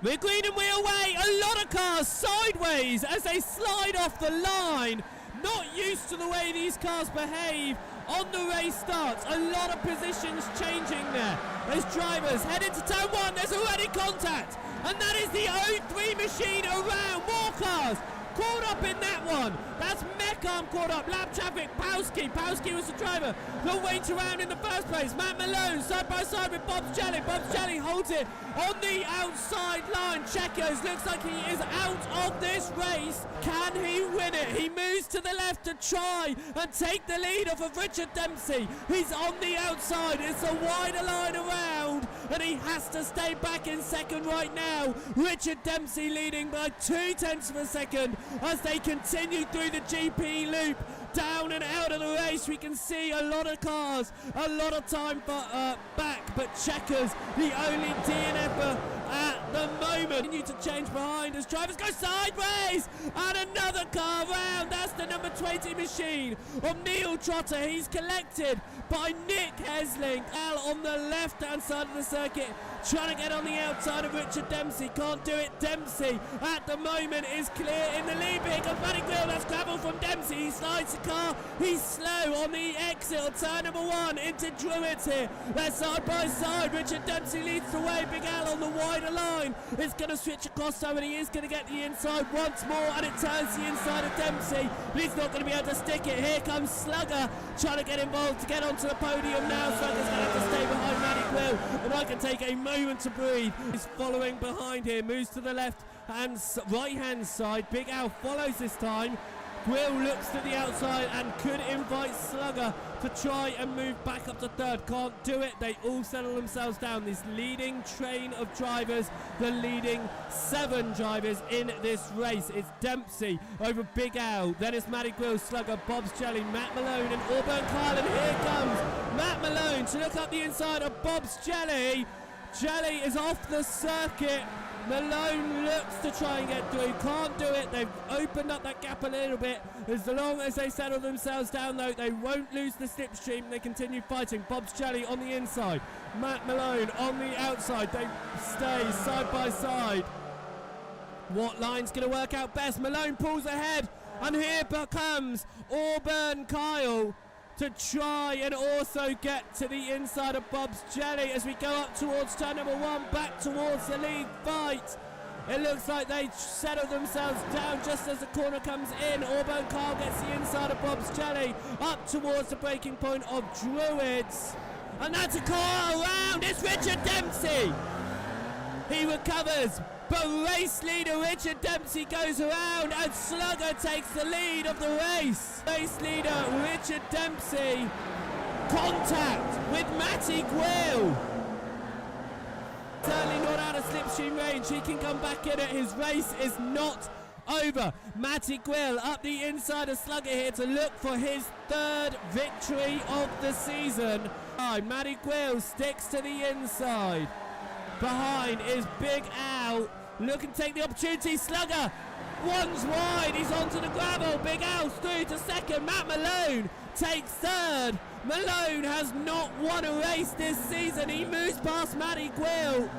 We're green and we're away. A lot of cars sideways as they slide off the line. Not used to the way these cars behave on the race starts. A lot of positions changing there. As drivers head into turn one, there's already contact. And that is the O3 machine around. More cars caught up in that one. That's Meckham caught up. Lap traffic, Powski. Powski was the driver. They'll wait around in the first place. Matt Malone side by side with Bob's Jelly. Bob's Jelly holds it on the outside line. Checkers looks like he is out of this race. Can he win it? He moves to the left to try and take the lead off of Richard Dempsey. He's on the outside. It's a wider line around and he has to stay back in second right now. Richard Dempsey leading by 0.2 of a second as they continue through the GP loop. Down and out of the race, we can see a lot of cars, a lot of time back, but Checkers, the only DNFer at the moment. Continue to change behind as drivers go sideways, and another car round. That's the number 20 machine of Neil Trotter. He's collected by Nick Hesling. Al on the left-hand side of the circuit, trying to get on the outside of Richard Dempsey. Can't do it. Dempsey at the moment is clear in the lead. Here comes Matty Grill. That's gravel from Dempsey. He slides the car. He's slow on the exit of turn number one into Druids here. They're side by side. Richard Dempsey leads the way. Big Al on the wider line. It's going to switch across though, and he is going to get the inside once more, and it turns the inside of Dempsey, but he's not going to be able to stick it. Here comes Slugger trying to get involved to get onto the podium now. Slugger's going to have to stay behind Matty Grill, and I can take a moment to breathe. He's following behind here, moves to the left and right hand side. Big Al follows this time. Grill looks to the outside and could invite Slugger to try and move back up to third. Can't do it. They all settle themselves down. This leading train of drivers, the leading 7 drivers in this race. It's Dempsey over Big Al. Then it's Matty Grill, Slugger, Bob's Jelly, Matt Malone and Auburn Kyle. And here comes Matt Malone to look up the inside of Bob's Jelly. Jelly is off the circuit. Malone looks to try and get through, can't do it. They've opened up that gap a little bit. As long as they settle themselves down though, they won't lose the slipstream. They continue fighting. Bob's Jelly on the inside, Matt Malone on the outside. They stay side by side. What line's going to work out best? Malone pulls ahead, and here comes Auburn Kyle to try and also get to the inside of Bob's Jelly as we go up towards turn number one, back towards the lead fight. It looks like they settle themselves down just as the corner comes in. Auburn Kyle gets the inside of Bob's Jelly up towards the breaking point of Druids. And that's a car around. It's Richard Dempsey. He recovers. But race leader Richard Dempsey goes around and Slugger takes the lead of the race. Race leader Richard Dempsey, contact with Matty Grill. Certainly not out of slipstream range. He can come back in it. His race is not over. Matty Grill up the inside of Slugger here to look for his 3rd victory of the season. Matty Grill sticks to the inside. Behind is Big Al, looking to take the opportunity. Slugger, one's wide, he's onto the gravel. Big Al's through to second. Matt Malone takes 3rd. Malone has not won a race this season. He moves past Matty Grill.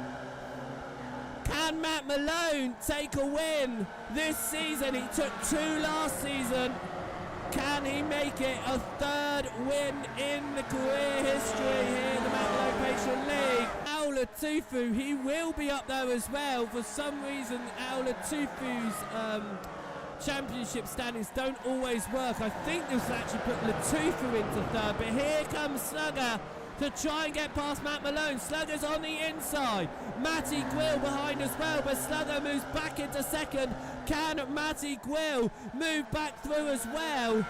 Can Matt Malone take a win this season? He took 2 last season. Can he make it a 3rd win in the career history here in the Mount Malone Patron League? Al Latifu, he will be up there as well. For some reason, Al Latifu's championship standings don't always work. I think this will actually put Latifu into 3rd, but here comes Slugger to try and get past Matt Malone. Slugger's on the inside. Matty Grill behind as well, but Slugger moves back into 2nd. Can Matty Grill move back through as well?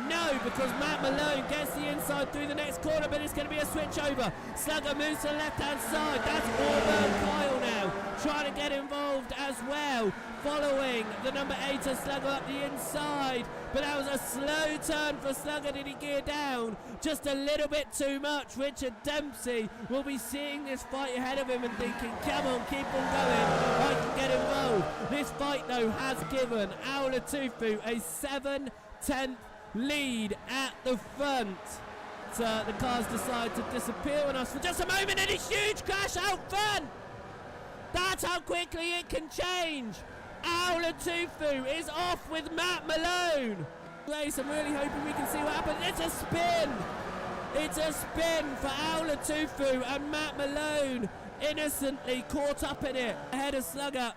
No, because Matt Malone gets the inside through the next corner, but it's going to be a switch over. Slugger moves to the left-hand side. That's Auburn Kyle now, trying to get involved as well, following the number 8 of Slugger up the inside. But that was a slow turn for Slugger. Did he gear down just a little bit too much? Richard Dempsey will be seeing this fight ahead of him and thinking, come on, keep on going, I can get involved. This fight, though, has given Al Latifu a 7/10 lead at the front. So the cars decide to disappear on us for just a moment, and a huge crash out front. That's how quickly it can change. Aulatufu is off with Matt Malone. Race, I'm really hoping we can see what happens. It's a spin. It's a spin for Aulatufu, and Matt Malone innocently caught up in it ahead of Slugger.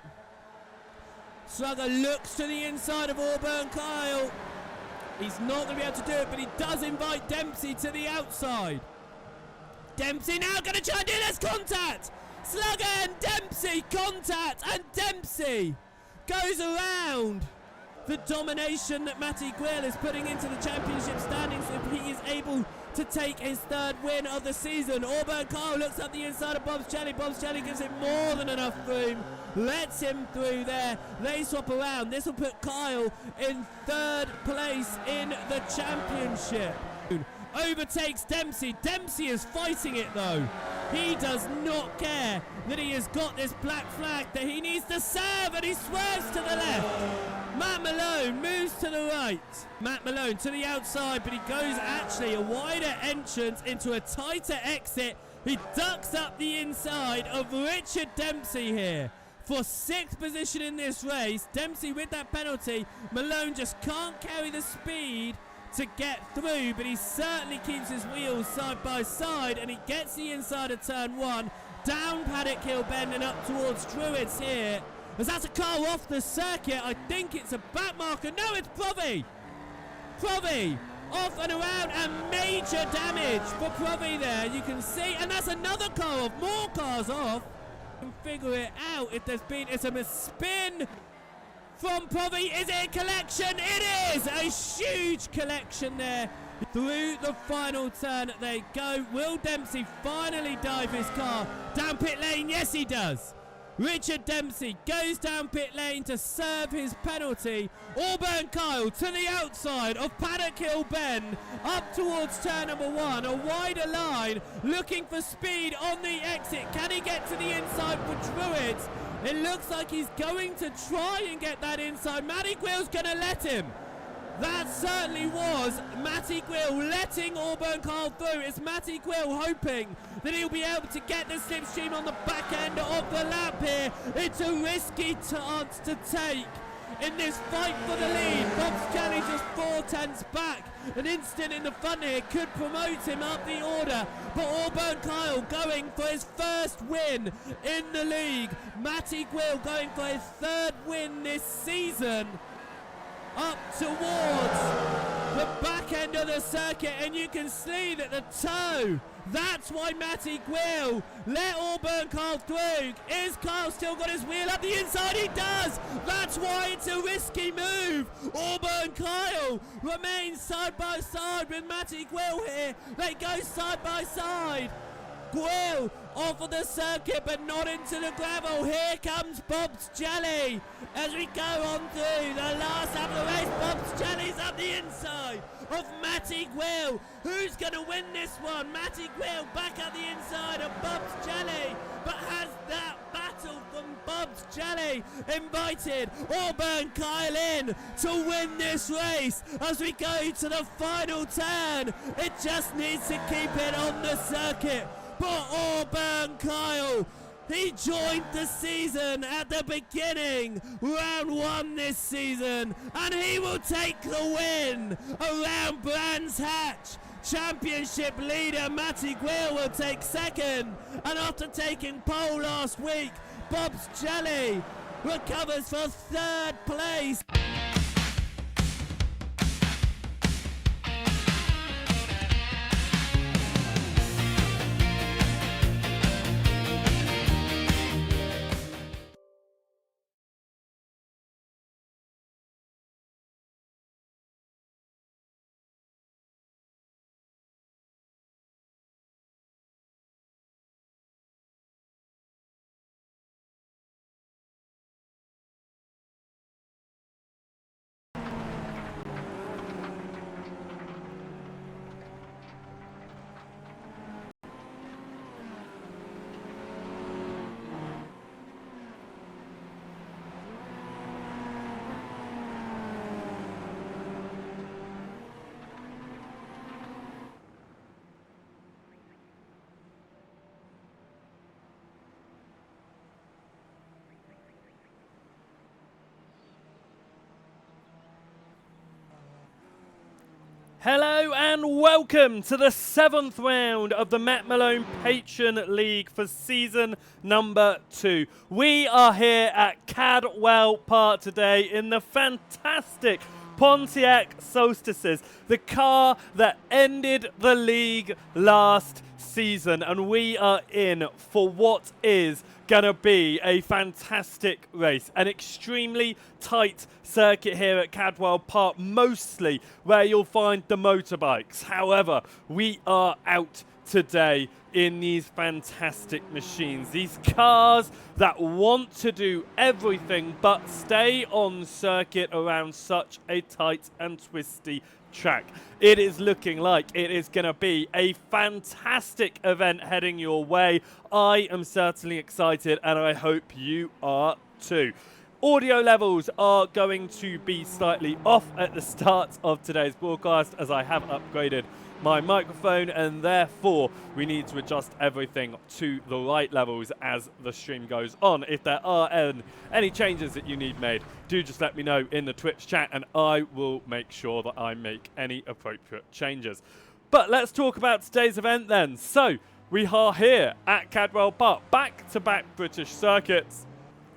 Slugger looks to the inside of Auburn Kyle. He's not going to be able to do it, but he does invite Dempsey to the outside. Dempsey now going to try and do this contact. Slugger and Dempsey contact, and Dempsey goes around. The domination that Matty Quill is putting into the championship standings if he is able to take his third win of the season. Auburn Kyle looks up the inside of Bob's Jelly. Bob's Jelly gives him more than enough room. Lets him through there. They swap around. This will put Kyle in third place in the championship. Overtakes Dempsey. Dempsey is fighting it though. He does not care that he has got this black flag, that he needs to serve, and he swerves to the left. Matt Malone moves to the right. Matt Malone to the outside, but he goes actually a wider entrance into a tighter exit. He ducks up the inside of Richard Dempsey here for 6th position in this race. Dempsey with that penalty. Malone just can't carry the speed to get through, but he certainly keeps his wheels side by side, and he gets the inside of turn 1, down Paddock Hill Bend and up towards Druids here. As that's a car off the circuit, I think it's a back marker. No, it's Provy. Provy off and around, and major damage for Provy there. You can see, and that's another car off, more cars off. You can figure it out if there's been, it's a spin from Provy. Is it a collection? It is a huge collection there. Through the final turn they go. Will Dempsey finally dive his car down pit lane? Yes, he does. Richard Dempsey goes down pit lane to serve his penalty. Auburn Kyle to the outside of Paddock Hill Bend, up towards turn number 1, a wider line, looking for speed on the exit. Can he get to the inside for Druids? It looks like he's going to try and get that inside. Matty Quill's going to let him. That certainly was Matty Quill letting Auburn Kyle through. It's Matty Quill hoping that he'll be able to get the slipstream on the back end of the lap here. It's a risky chance to take in this fight for the lead. Bob's Jelly just 4/10 back. An instant in the front here could promote him up the order, but Auburn Kyle going for his first win in the league. Matty Quill going for his third win this season, up towards the back end of the circuit, and you can see that the toe, that's why Matty Quill let Auburn Kyle through. Is Kyle still got his wheel up the inside? He does. That's why it's a risky move. Auburn Kyle remains side by side with Matty Quill here. They go side by side. Quill off of the circuit, but not into the gravel. Here comes Bob's Jelly as we go on through the last lap of the race. Bob's Jelly's up the inside of Matty Quill. Who's going to win this one? Matty Quill back up the inside of Bob's Jelly, but has that battle from Bob's Jelly invited Auburn Kyle in to win this race as we go to the final turn? It just needs to keep it on the circuit. But Auburn Kyle, he joined the season at the beginning, round 1 this season, and he will take the win around Brands Hatch. Championship leader Matty Quill will take second, and after taking pole last week, Bob's Jelly recovers for third place. Hello and welcome to the 7th round of the Matt Malone Patron League for season number 2. We are here at Cadwell Park today in the fantastic Pontiac Solstices, the car that ended the league last season, and we are in for what is going to be a fantastic race. An extremely tight circuit here at Cadwell Park, mostly where you'll find the motorbikes. However, we are out today in these fantastic machines, these cars that want to do everything but stay on circuit around such a tight and twisty track. It is looking like it is going to be a fantastic event heading your way. I am certainly excited, and I hope you are too. Audio levels are going to be slightly off at the start of today's broadcast, as I have upgraded my microphone, and therefore we need to adjust everything to the right levels as the stream goes on. If there are any changes that you need made, do just let me know in the Twitch chat, and I will make sure that I make any appropriate changes. But let's talk about today's event then. So we are here at Cadwell Park, back-to-back British circuits,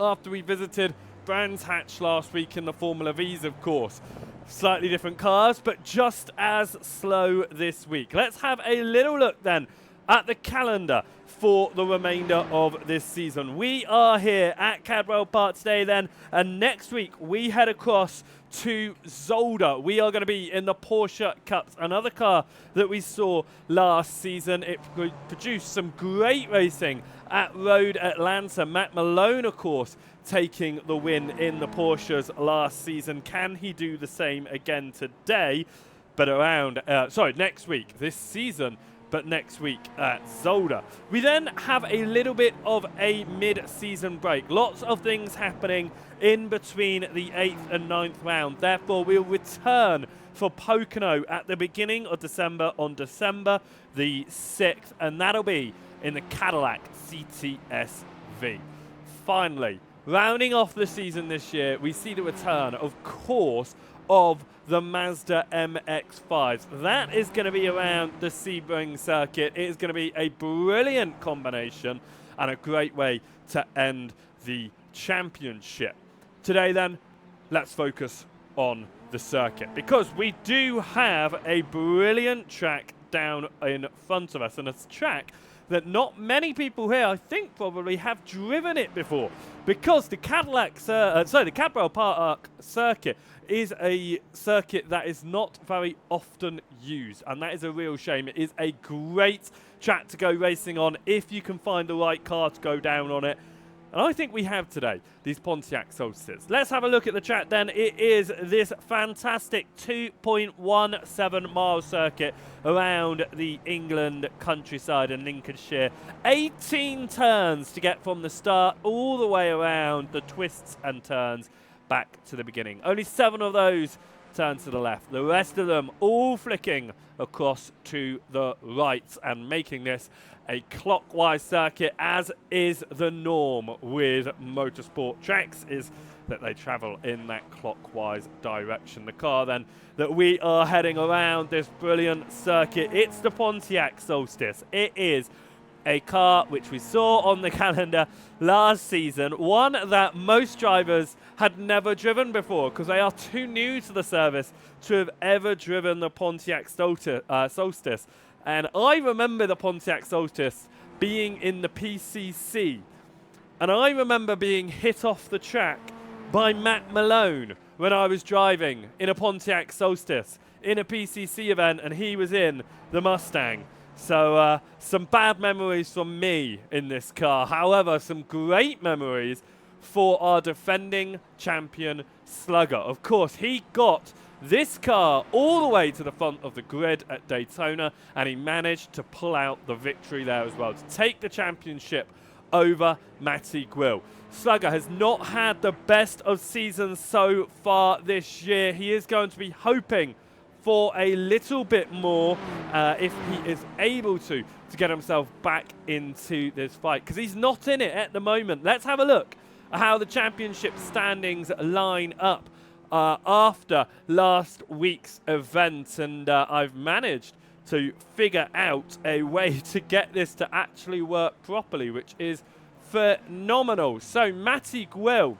after we visited Brands Hatch last week in the Formula V's, of course. Slightly different cars, but just as slow this week. Let's have a little look then at the calendar for the remainder of this season. We are here at Cadwell Park today then, and next week we head across to Zolder. We are going to be in the Porsche Cups, another car that we saw last season. It produced some great racing at Road Atlanta. Matt Malone, of course, taking the win in the Porsches last season. Can he do the same again today? But next week, this season, but next week at Zolder. We then have a little bit of a mid-season break. Lots of things happening in between the 8th and 9th round. Therefore, we'll return for Pocono at the beginning of December on December the 6th, and that'll be in the Cadillac CTS-V. Finally, rounding off the season this year, we see the return, of course, of the Mazda MX-5s. That is going to be around the Sebring circuit. It is going to be a brilliant combination and a great way to end the championship. Today then, let's focus on the circuit, because we do have a brilliant track down in front of us, and it's a track that not many people here, I think, probably have driven it before, because the the Cadwell Park circuit is a circuit that is not very often used, and that is a real shame. It is a great track to go racing on if you can find the right car to go down on it. And I think we have today, these Pontiac Solstices. Let's have a look at the track then. It is this fantastic 2.17 mile circuit around the England countryside in Lincolnshire. 18 turns to get from the start all the way around, the twists and turns back to the beginning. Only 7 of those turn to the left. The rest of them all flicking across to the right and making this a clockwise circuit, as is the norm with motorsport tracks, is that they travel in that clockwise direction. The car then that we are heading around this brilliant circuit, it's the Pontiac Solstice. It is a car which we saw on the calendar last season, one that most drivers had never driven before because they are too new to the service to have ever driven the Pontiac Solstice. And I remember the Pontiac Solstice being in the PCC, and I remember being hit off the track by Matt Malone when I was driving in a Pontiac Solstice in a PCC event, and he was in the Mustang. So some bad memories from me in this car. However, some great memories for our defending champion Slugger. Of course, he got this car all the way to the front of the grid at Daytona, and he managed to pull out the victory there as well to take the championship over Matty Gwill. Slugger has not had the best of seasons so far this year. He is going to be hoping for a little bit more if he is able to get himself back into this fight, because he's not in it at the moment. Let's have a look at how the championship standings line up. after last week's event, and I've managed to figure out a way to get this to actually work properly, which is phenomenal. So Matty Gwill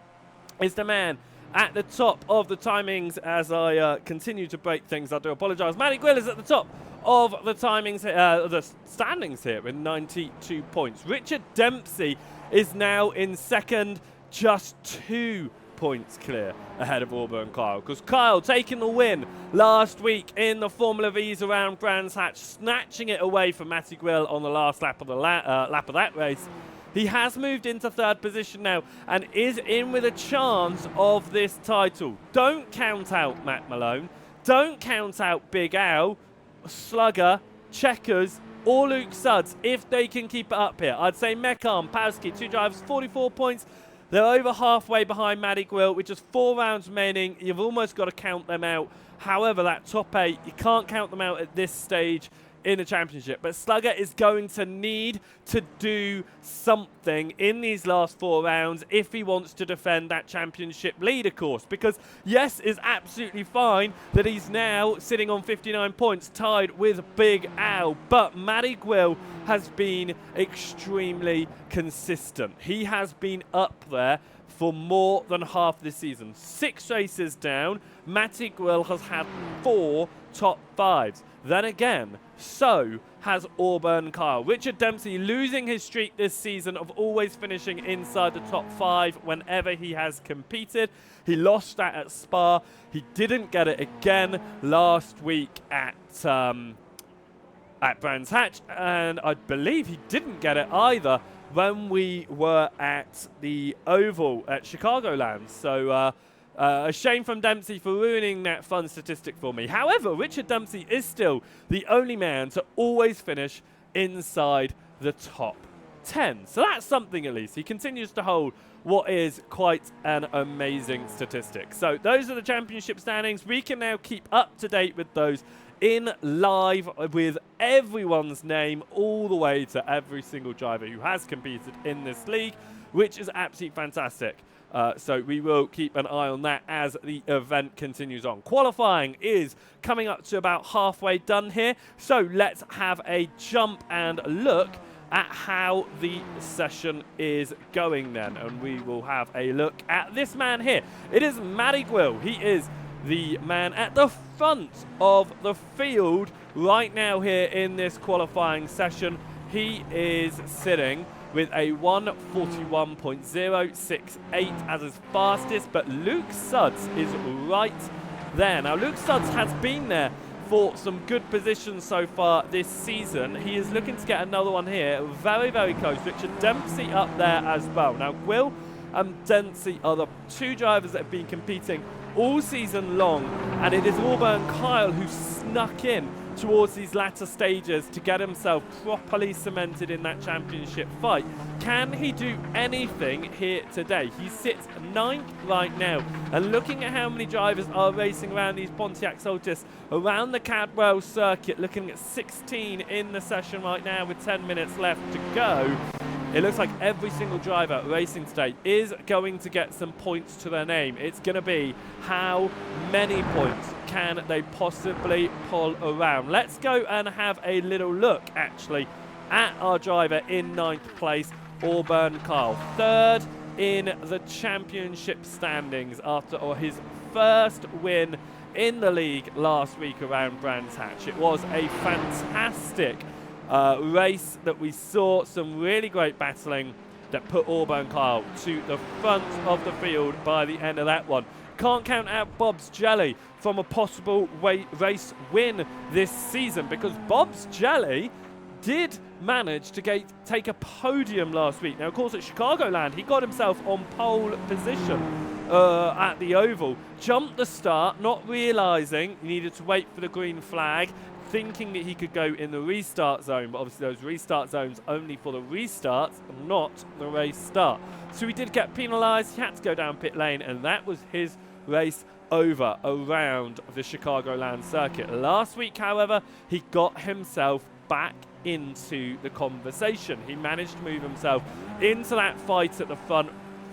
is the man at the top of the timings. As I continue to break things, I do apologise. Matty Gwill is at the top of the timings, the standings here with 92 points. Richard Dempsey is now in second, just 2 points clear ahead of Auburn Kyle, because Kyle taking the win last week in the Formula V's around Brands Hatch, snatching it away from Matty Gwill on the last lap of the lap of that race. He has moved into third position now and is in with a chance of this title. Don't count out Matt Malone. Don't count out Big Al, Slugger, Checkers, or Luke Sudds if they can keep it up here. I'd say Mekam, Pawski, 2 drivers, 44 points. They're over halfway behind Matty Gwill with just 4 rounds remaining. You've almost got to count them out. However, that top 8, you can't count them out at this stage in the championship. But Slugger is going to need to do something in these last 4 rounds if he wants to defend that championship lead, of course. Because, yes, it's absolutely fine that he's now sitting on 59 points, tied with Big Al. But Matty Gwill has been extremely consistent. He has been up there for more than half the season. 6 races down, Matty Gwill has had 4 top 5s. Then again, so has Auburn Kyle. Richard Dempsey losing his streak this season of always finishing inside the top 5 whenever he has competed. He lost that at Spa. He didn't get it again last week at Brands Hatch, and I believe he didn't get it either when we were at the Oval at Chicagoland. So a shame from Dempsey for ruining that fun statistic for me. However, Richard Dempsey is still the only man to always finish inside the top 10. So that's something at least. He continues to hold what is quite an amazing statistic. So those are the championship standings. We can now keep up to date with those in live with everyone's name all the way to every single driver who has competed in this league, which is absolutely fantastic. So we will keep an eye on that as the event continues on. Qualifying is coming up to about halfway done here. So let's have a jump and look at how the session is going then. And we will have a look at this man here. It is Matty Gwill. He is the man at the front of the field right now here in this qualifying session. He is sitting with a 1:41.068 as his fastest, but Luke Sudds is right there. Now, Luke Sudds has been there for some good positions so far this season. He is looking to get another one here. Very, very close. Richard Dempsey up there as well. Now, Gwill and Dempsey are the 2 drivers that have been competing all season long, and it is Auburn Kyle who snuck in towards these latter stages to get himself properly cemented in that championship fight. Can he do anything here today? He sits 9th right now, and looking at how many drivers are racing around these Pontiac Solstice around the Cadwell circuit, looking at 16 in the session right now with 10 minutes left to go. It looks like every single driver racing today is going to get some points to their name. It's going to be how many points can they possibly pull around. Let's go and have a little look, actually, at our driver in 9th place, Auburn Kyle. 3rd in the championship standings after his first win in the league last week around Brands Hatch. It was a fantastic race that we saw, some really great battling that put Auburn Kyle to the front of the field by the end of that one. Can't count out Bob's Jelly from a possible race win this season, because Bob's Jelly did manage to take a podium last week. Now, of course, at Chicagoland, he got himself on pole position at the Oval. Jumped the start, not realising he needed to wait for the green flag, thinking that he could go in the restart zone, but obviously those restart zones only for the restarts, not the race start. So he did get penalised. He had to go down pit lane, and that was his race over around the Chicagoland circuit. Last week, however, he got himself back into the conversation. He managed to move himself into that fight at the front,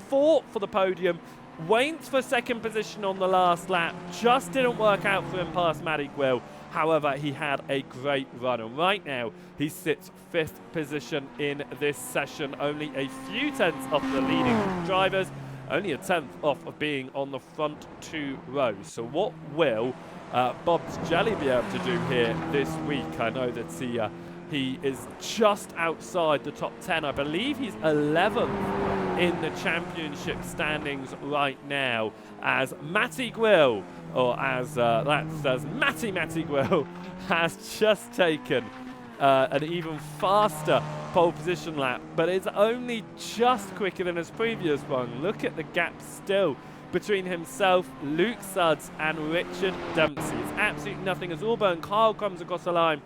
fought for the podium, went for second position on the last lap. Just didn't work out for him past Cadwell. However, he had a great run, and right now he sits 5th position in this session, only a few tenths off the leading drivers, only a 10th off of being on the front 2 rows. So what will Bob's Jelly be able to do here this week? I know that he is just outside the top 10. I believe he's 11th in the championship standings right now, as Matty Gwill, or as Matty Gwill, has just taken an even faster pole position lap, but it's only just quicker than his previous one. Look at the gap still between himself, Luke Suds, and Richard Dempsey. It's absolutely nothing as Auburn Kyle comes across the line.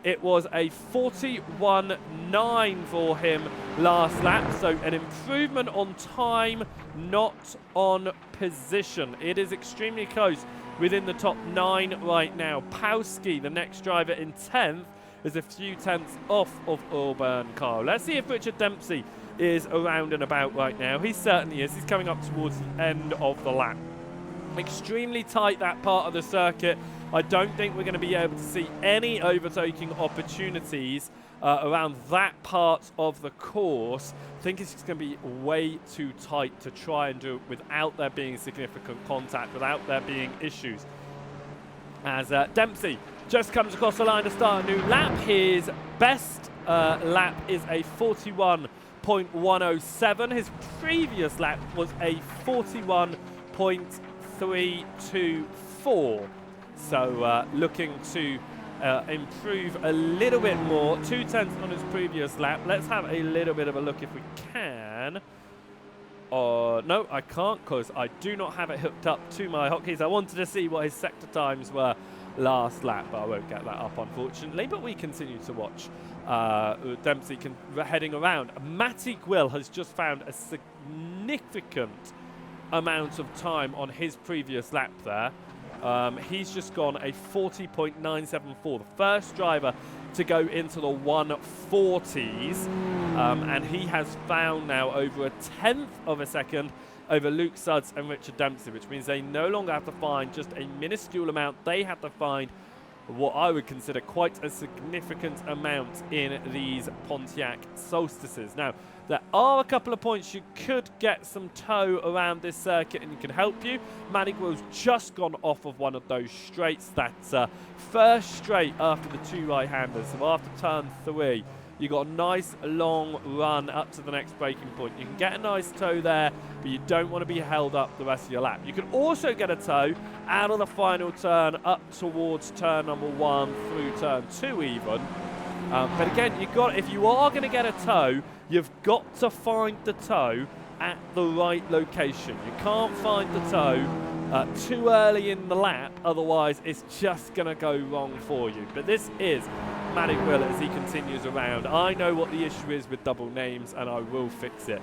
It was a 41.9 for him last lap, so an improvement on time, not on position. It is extremely close within the top 9 right now. Powski, the next driver in 10th, is a few tenths off of Auburn Kyle. Let's see if Richard Dempsey is around and about right now. He certainly is. He's coming up towards the end of the lap. Extremely tight, that part of the circuit. I don't think we're going to be able to see any overtaking opportunities around that part of the course. I think it's just going to be way too tight to try and do it without there being significant contact, without there being issues. As Dempsey just comes across the line to start a new lap. His best lap is a 41.107. His previous lap was a 41.324. So looking to improve a little bit more. 2 tenths on his previous lap. Let's have a little bit of a look if we can. No, I can't, because I do not have it hooked up to my hotkeys. I wanted to see what his sector times were last lap, but I won't get that up, unfortunately. But we continue to watch Dempsey heading around. Matty Gwill has just found a significant amount of time on his previous lap there. He's just gone a 40.974, the first driver to go into the 140s, and he has found now over a 10th of a second over Luke Suds and Richard Dempsey, which means they no longer have to find just a minuscule amount. They have to find what I would consider quite a significant amount in these Pontiac Solstices. Now, there are a couple of points you could get some tow around this circuit and it can help you. Madiguel's just gone off of one of those straights. That's first straight after the 2 right-handers. So after turn 3, you got a nice long run up to the next braking point. You can get a nice tow there, but you don't want to be held up the rest of your lap. You can also get a tow out of the final turn up towards turn number 1 through turn 2 even. But again, if you are going to get a tow, you've got to find the tow at the right location. You can't find the tow too early in the lap, otherwise it's just going to go wrong for you. But this is Madiguel as he continues around. I know what the issue is with double names, and I will fix it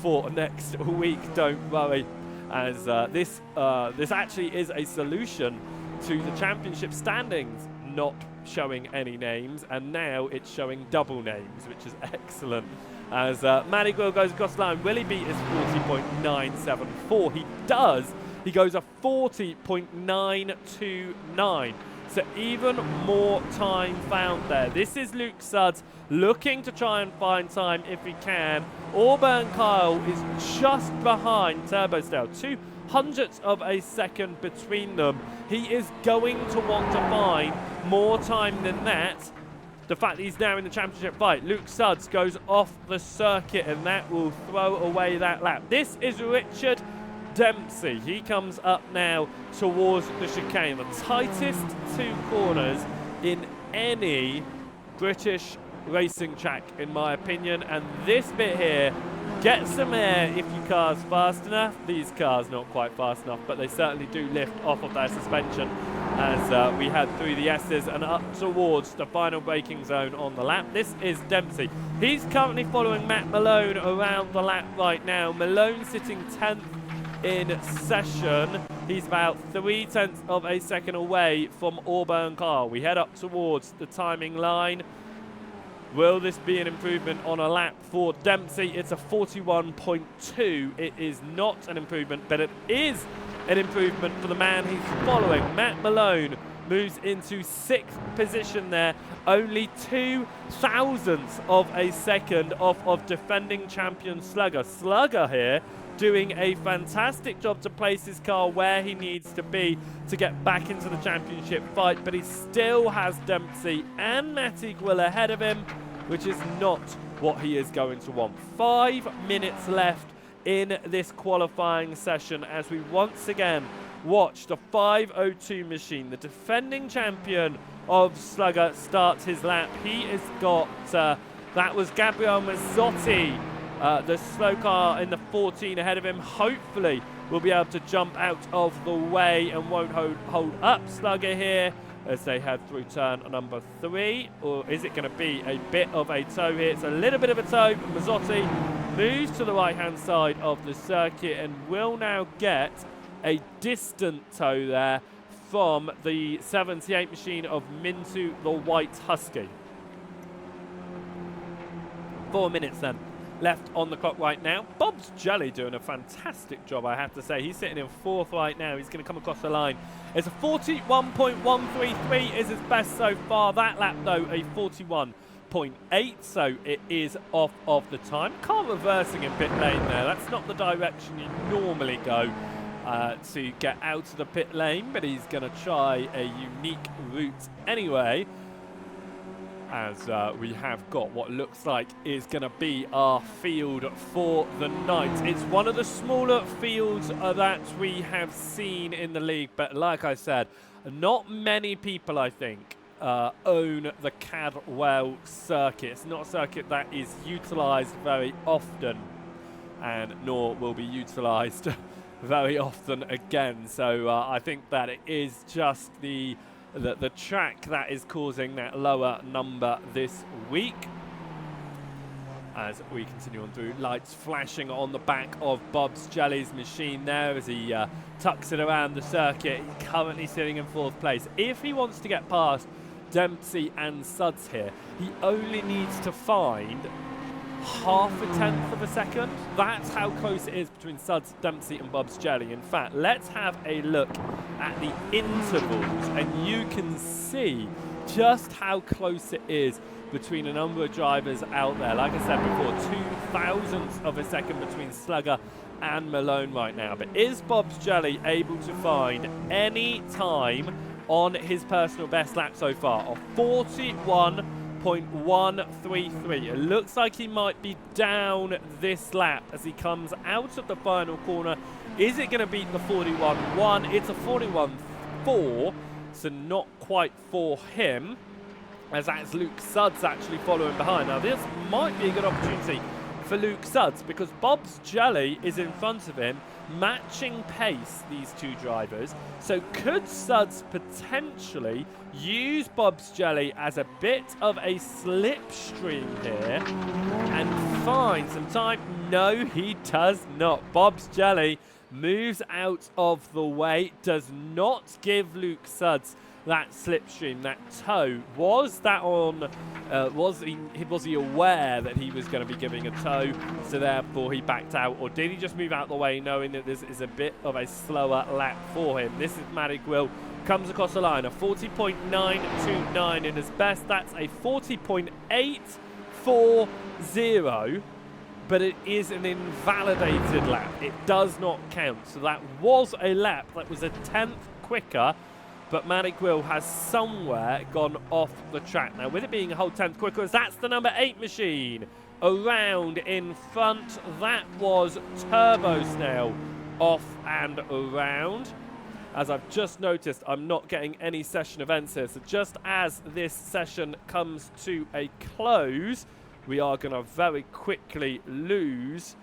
for next week. Don't worry, as this actually is a solution to the championship standings not showing any names, and now it's showing double names, which is excellent. As Madiguel goes across the line, will he beat his 40.974? He does. He goes a 40.929. So even more time found there. This is Luke Suds looking to try and find time if he can. Auburn Kyle is just behind Turbostale. 0.02 of a second between them. He is going to want to find more time than that. The fact that he's now in the championship fight. Luke Suds goes off the circuit, and that will throw away that lap. This is Richard Dempsey. He comes up now towards the chicane. The tightest 2 corners in any British racing track, in my opinion. And this bit here, get some air if your car's fast enough. These cars not quite fast enough, but they certainly do lift off of their suspension as we head through the S's and up towards the final braking zone on the lap. This is Dempsey. He's currently following Matt Malone around the lap right now. Malone sitting 10th in session. He's about 0.3 of a second away from Auburn Kyle. We head up towards the timing line. Will this be an improvement on a lap for Dempsey? It's a 41.2. It is not an improvement, but it is an improvement for the man he's following. Matt Malone moves into 6th position there, only 2 thousandths of a second off of defending champion Slugger. Slugger here doing a fantastic job to place his car where he needs to be to get back into the championship fight, but he still has Dempsey and Matty Will ahead of him, which is not what he is going to want. 5 minutes left in this qualifying session as we once again watch the 5:02 machine. The defending champion of Slugger starts his lap. He has got, that was Gabriel Mazzotti, the slow car in the 14 ahead of him. Hopefully will be able to jump out of the way and won't hold up Slugger here as they head through turn number 3. Or is it going to be a bit of a tow here? It's a little bit of a tow. Mazzotti moves to the right-hand side of the circuit and will now get a distant tow there from the 78 machine of Mintu the White Husky. 4 minutes then left on the clock right now. Bob's Jelly doing a fantastic job, I have to say. He's sitting in 4th right now. He's going to come across the line. It's a 41.133 is his best so far. That lap, though, a 41.8, so it is off of the time. Car reversing in pit lane there. That's not the direction you normally go to get out of the pit lane, but he's going to try a unique route anyway, as we have got what looks like is going to be our field for the night. It's one of the smaller fields that we have seen in the league, but like I said, not many people, I think, own the Cadwell circuit. It's not a circuit that is utilised very often, and nor will be utilised very often again. So I think that it is just the track that is causing that lower number this week. As we continue on through, lights flashing on the back of Bob's Jelly's machine there as he tucks it around the circuit. He's currently sitting in 4th place. If he wants to get past Dempsey and Suds here, he only needs to find half a tenth of a second. That's how close it is between Suds, Dempsey and Bob's Jelly. In fact, let's have a look at the intervals and you can see just how close it is between a number of drivers out there. Like I said before, 2 thousandths of a second between Slugger and Malone right now. But is Bob's Jelly able to find any time on his personal best lap so far of 41.133? It looks like he might be down this lap as he comes out of the final corner. Is it going to beat the 41.1? It's a 41.4, so not quite for him, as that's Luke Suds actually following behind. Now this might be a good opportunity for Luke Suds because Bob's Jelly is in front of him, matching pace, these two drivers. So could Suds potentially use Bob's Jelly as a bit of a slipstream here and find some time? No, he does not. Bob's Jelly moves out of the way, does not give Luke Suds that slipstream, that tow. Was that on, was he aware that he was going to be giving a tow, so therefore he backed out, or did he just move out the way knowing that this is a bit of a slower lap for him? This is Matty Will, comes across the line, a 40.929 in his best. That's a 40.840, but it is an invalidated lap. It does not count, so that was a lap that was a 10th quicker, but Matty Will has somewhere gone off the track. Now, with it being a whole 10th quicker, that's the number 8 machine around in front. That was Turbo Snail off and around. As I've just noticed, I'm not getting any session events here. So just as this session comes to a close, we are going to very quickly lose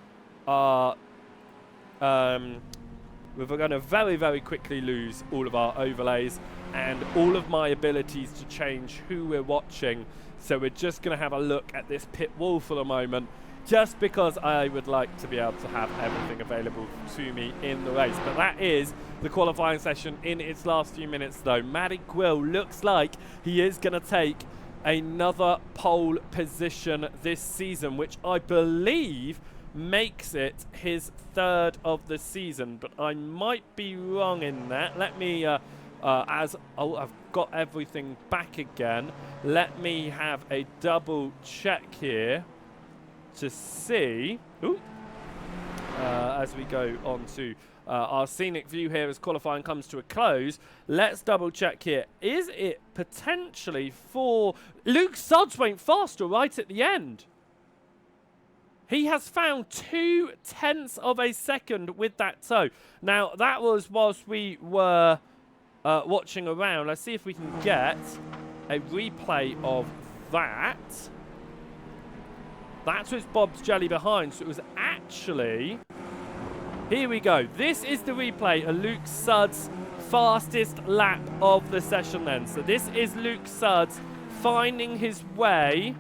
our... we're going to very quickly lose all of our overlays and all of my abilities to change who we're watching. So we're just going to have a look at this pit wall for the moment, just because I would like to be able to have everything available to me in the race. But that is the qualifying session in its last few minutes though. Matty Quill looks like he is going to take another pole position this season, which I believe makes it his 3rd of the season, but I might be wrong in that. Let me, I've got everything back again. Let me have a double check here to see. Ooh. As we go on to our scenic view here as qualifying comes to a close, let's double check here. Is it potentially for Luke Sudds went faster right at the end? He has found 0.2 of a second with that toe. Now, that was whilst we were watching around. Let's see if we can get a replay of that. That's with Bob's Jelly behind, so it was actually... Here we go. This is the replay of Luke Sudds' fastest lap of the session then. So this is Luke Sudds finding his way.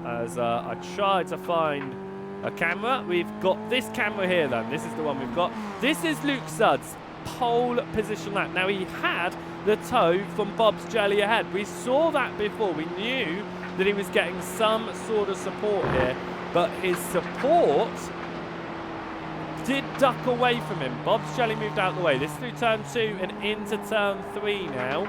As I tried to find a camera. We've got this camera here then. This is the one we've got. This is Luke Sudds' pole position lap. Now he had the toe from Bob's Jelly ahead. We saw that before. We knew that he was getting some sort of support here. But his support did duck away from him. Bob's Jelly moved out the way. This is through turn 2 and into turn 3 now.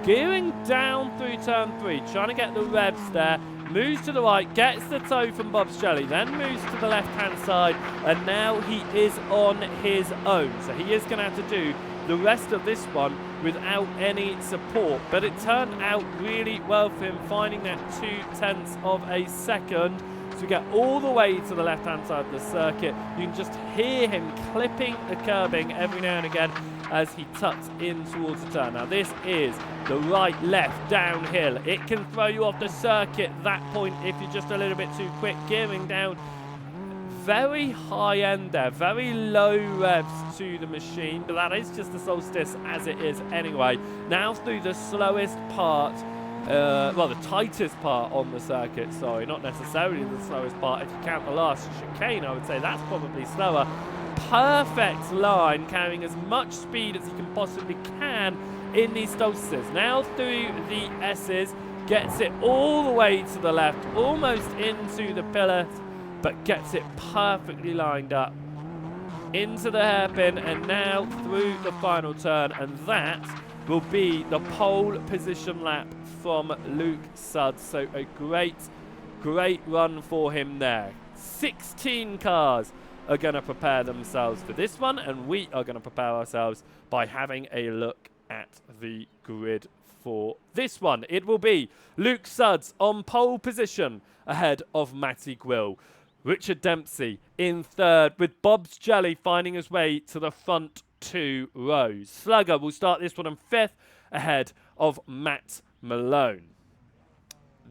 Gearing down through turn 3, trying to get the revs there. Moves to the right, gets the toe from Bob's Jelly, then moves to the left-hand side, and now he is on his own. So he is going to have to do the rest of this one without any support. But it turned out really well for him, finding that 0.2 of a second. So we get all the way to the left-hand side of the circuit. You can just hear him clipping the curbing every now and again as he tucks in towards the turn. Now this is the right-left downhill. It can throw you off the circuit at that point if you're just a little bit too quick. Gearing down, very high end there, very low revs to the machine, but that is just the Solstice as it is anyway. Now through the slowest part, well, the tightest part on the circuit, sorry, not necessarily the slowest part. If you count the last chicane, I would say that's probably slower. Perfect line, carrying as much speed as he can possibly can in these Solstices. Now through the S's, gets it all the way to the left, almost into the pillar, but gets it perfectly lined up into the hairpin, and now through the final turn, and that will be the pole position lap from Luke Sudds. So a great run for him there. 16 cars are going to prepare themselves for this one, and we are going to prepare ourselves by having a look at the grid for this one. It will be Luke Sudds on pole position ahead of Matty Gwill. Richard Dempsey in 3rd, with Bob's Jelly finding his way to the front 2 rows. Slugger will start this one in 5th ahead of Matt Malone.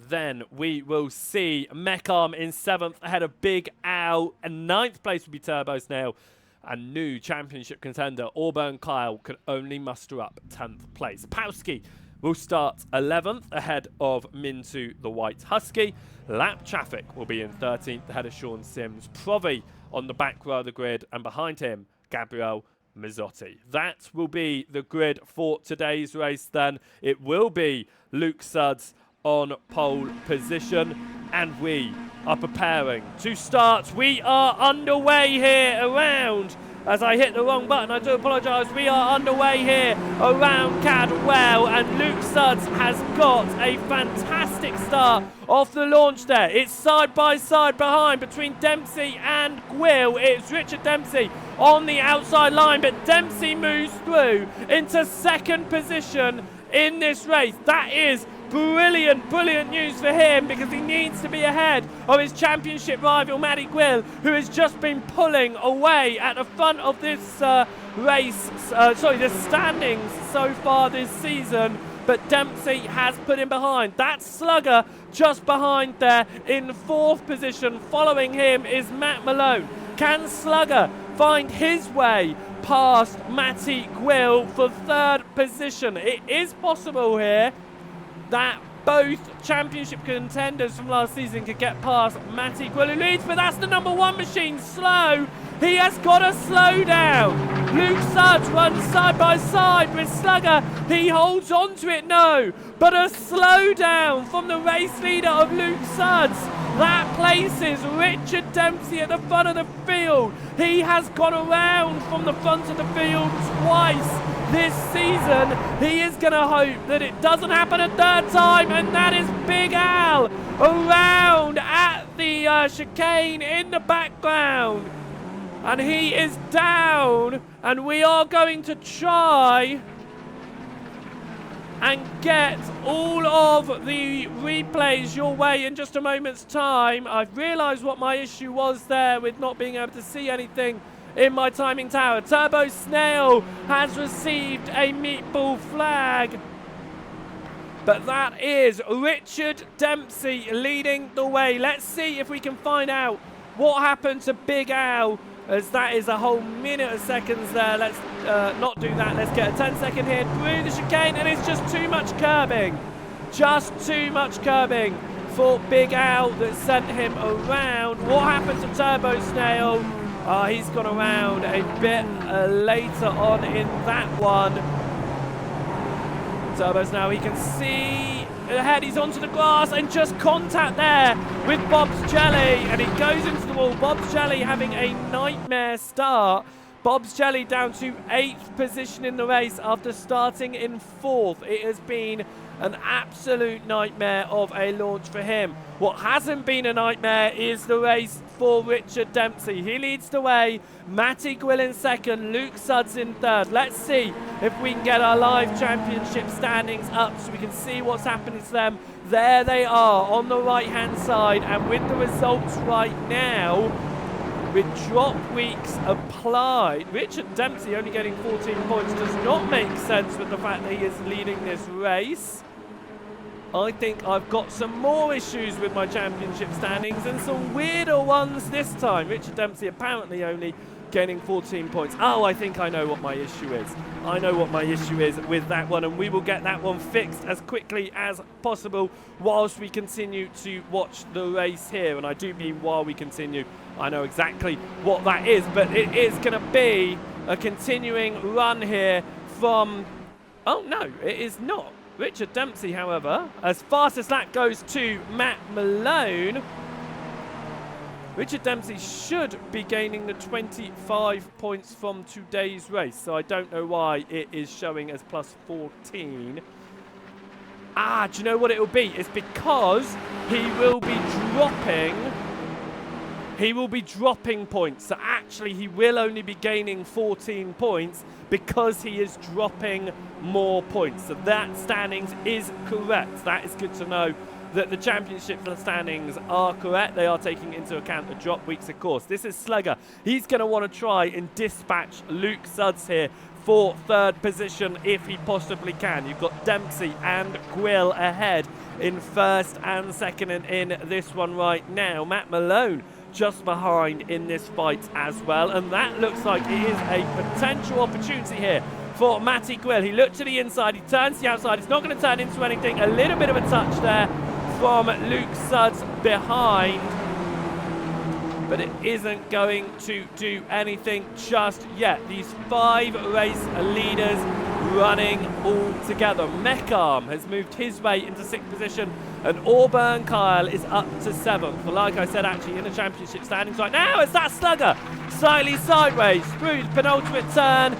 Then we will see Mecharm in 7th ahead of Big Al, and 9th place will be Turbo Snail. And new championship contender Auburn Kyle could only muster up 10th place. Powski will start 11th ahead of Mintu the White Husky. Lap Traffic will be in 13th ahead of Sean Sims. Provi on the back row of the grid, and behind him, Gabriel Mizzotti. That will be the grid for today's race then. It will be Luke Sudds on pole position, and we are preparing to start. We are underway here around, as I hit the wrong button, I do apologise. We are underway here around Cadwell, and Luke Sudds has got a fantastic start off the launch there. It's side by side behind between Dempsey and Gwill. It's Richard Dempsey on the outside line, but Dempsey moves through into 2nd position in this race. That is brilliant news for him, because he needs to be ahead of his championship rival Matty Gwill, who has just been pulling away at the front of this race, the standings so far this season. But Dempsey has put him behind. That's Slugger just behind there in 4th position. Following him is Matt Malone. Can Slugger find his way past Matty Gwill for 3rd position? It is possible here. That both championship contenders from last season could get past Matty Gwilly leads, but that's the number 1 machine slow. He has got to slow down. Luke Suds runs side by side with Slugger. He holds on to it, no. But a slowdown from the race leader of Luke Suds. That places Richard Dempsey at the front of the field. He has gone around from the front of the field twice this season. He is going to hope that it doesn't happen a third time, and that is Big Al around at the chicane in the background. And he is down, and we are going to try and get all of the replays your way in just a moment's time. I've realised what my issue was there with not being able to see anything in my timing tower. Turbo Snail has received a meatball flag, but that is Richard Dempsey leading the way. Let's see if we can find out what happened to Big Al, as that is a whole minute of seconds there. Let's not do that. Let's get a 10-second hit through the chicane, and it's just too much curbing. Just too much curbing for Big Al that sent him around. What happened to Turbo Snail? He's gone around a bit later on in that one. Turbo's now, he can see ahead, he's onto the grass, and just contact there with Bob's Jelly, and he goes into the wall. Bob's Jelly having a nightmare start. Bob's Jelly down to 8th position in the race after starting in 4th. It has been an absolute nightmare of a launch for him. What hasn't been a nightmare is the race for Richard Dempsey. He leads the way. Matty Gwill in 2nd, Luke Suds in 3rd. Let's see if we can get our live championship standings up so we can see what's happening to them. There they are on the right-hand side, and with the results right now, with drop weeks applied, Richard Dempsey only getting 14 points does not make sense with the fact that he is leading this race. I think I've got some more issues with my championship standings, and some weirder ones this time. Richard Dempsey apparently only gaining 14 points. Oh, I think I know what my issue is. I know what my issue is with that one, and we will get that one fixed as quickly as possible whilst we continue to watch the race here. And I do mean while we continue. I know exactly what that is, but it is going to be a continuing run here from... Oh, no, it is not. Richard Dempsey, however, as fast as that goes to Matt Malone, Richard Dempsey should be gaining the 25 points from today's race. So I don't know why it is showing as plus 14. Ah, do you know what it will be? It's because he will be dropping... He will be dropping points. So actually he will only be gaining 14 points because he is dropping more points. So that standings is correct. That is good to know that the championship standings are correct. They are taking into account the drop weeks, of course. This is Slugger. He's going to want to try and dispatch Luke Suds here for 3rd position if he possibly can. You've got Dempsey and Gwill ahead in 1st and 2nd in this one right now. Matt Malone just behind in this fight as well, and that looks like it is a potential opportunity here for Matty Gwill. He looked to the inside, he turns to the outside, it's not going to turn into anything. A little bit of a touch there from Luke Suds behind, but it isn't going to do anything just yet. These 5 race leaders running all together. Mecharm has moved his way into 6th position, and Auburn Kyle is up to 7th. But like I said, actually in the championship standings right now, it's that Slugger slightly sideways through the penultimate turn.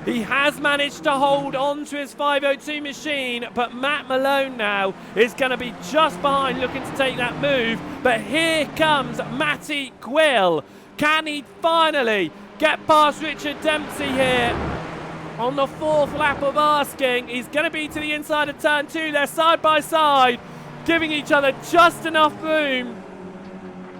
He has managed to hold on to his 502 machine, but Matt Malone now is going to be just behind looking to take that move. But here comes Matty Gwill. Can he finally get past Richard Dempsey here on the 4th lap of asking? He's going to be to the inside of turn 2. They're side by side, giving each other just enough room.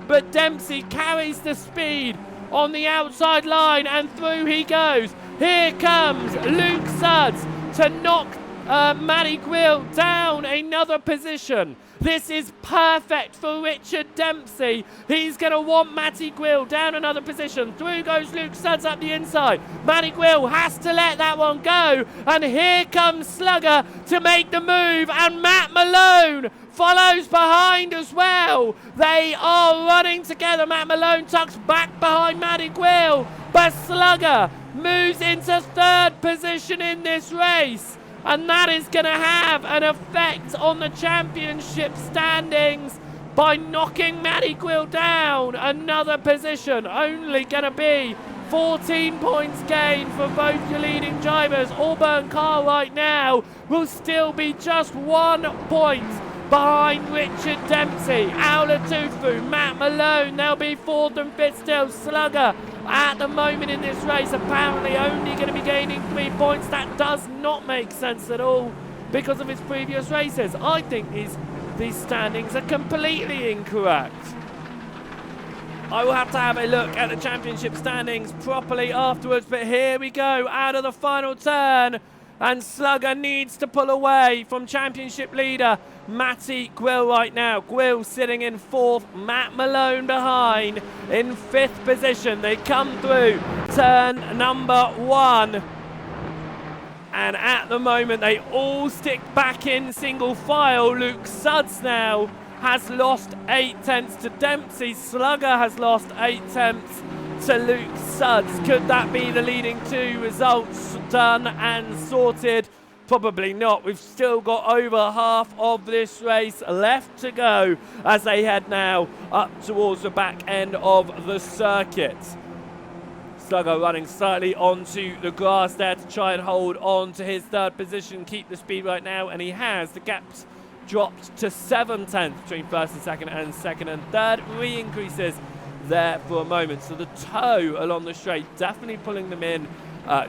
But Dempsey carries the speed on the outside line, and through he goes. Here comes Luke Suds to knock Matty Gwill down another position. This is perfect for Richard Dempsey. He's going to want Matty Gwill down another position. Through goes Luke Suds up the inside. Matty Gwill has to let that one go. And here comes Slugger to make the move. And Matt Malone follows behind as well. They are running together. Matt Malone tucks back behind Matty Gwill. But Slugger moves into third position in this race. And that is going to have an effect on the championship standings by knocking Matty Gwill down another position. Only going to be 14 points gained for both your leading drivers. Auburn Car right now will still be just 1 point behind Richard Dempsey. Aula Tufu, Matt Malone, they'll be fourth and fifth still. Slugger at the moment in this race apparently only going to be gaining 3 points. That does not make sense at all because of his previous races. I think these standings are completely incorrect. I will have to have a look at the championship standings properly afterwards, but here we go out of the final turn. And Slugger needs to pull away from championship leader Matty Gwill right now. Gwill sitting in fourth, Matt Malone behind in fifth position. They come through turn number 1. And at the moment, they all stick back in single file. Luke Suds now has lost 8 tenths to Dempsey. Slugger has lost 8 tenths to Luke Suds. Could that be the leading 2 results done and sorted? Probably not. We've still got over half of this race left to go as they head now up towards the back end of the circuit. Slugger running slightly onto the grass there to try and hold on to his third position, keep the speed right now, and he has. The gap's dropped to 7 tenths between first and second and third. Re-increases there for a moment. So the toe along the straight definitely pulling them in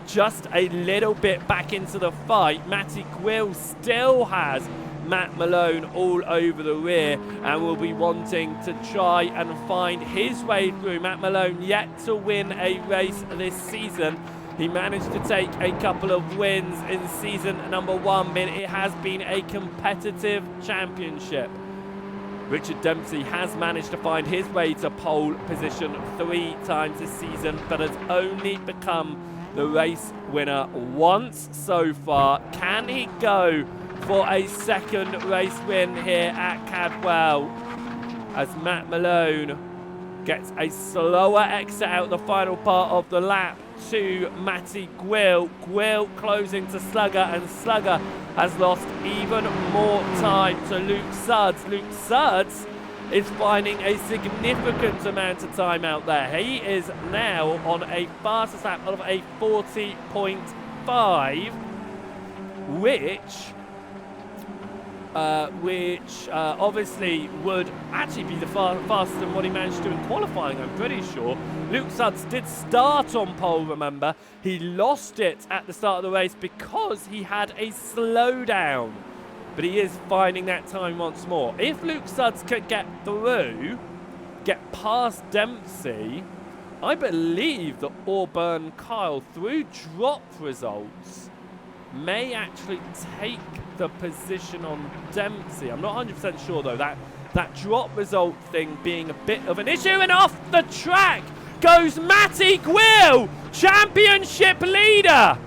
just a little bit back into the fight. Matty Gwill still has Matt Malone all over the rear and will be wanting to try and find his way through. Matt Malone yet to win a race this season. He managed to take a couple of wins in season number 1, but it has been a competitive championship. Richard Dempsey has managed to find his way to pole position 3 times this season, but has only become the race winner once so far. Can he go for a second race win here at Cadwell as Matt Malone gets a slower exit out the final part of the lap to Matty Gwill. Gwill closing to Slugger, and Slugger has lost even more time to Luke Suds. Luke Suds is finding a significant amount of time out there. He is now on a fastest lap of a 40.5, which obviously would actually be the faster than what he managed to do in qualifying, I'm pretty sure. Luke Suds did start on pole, remember. He lost it at the start of the race because he had a slowdown. But he is finding that time once more. If Luke Suds could get through, get past Dempsey, I believe that Auburn Kyle, through drop results, may actually take the position on Dempsey. I'm not 100% sure though. That drop result thing being a bit of an issue. And off the track goes Matty Gwill, championship leader,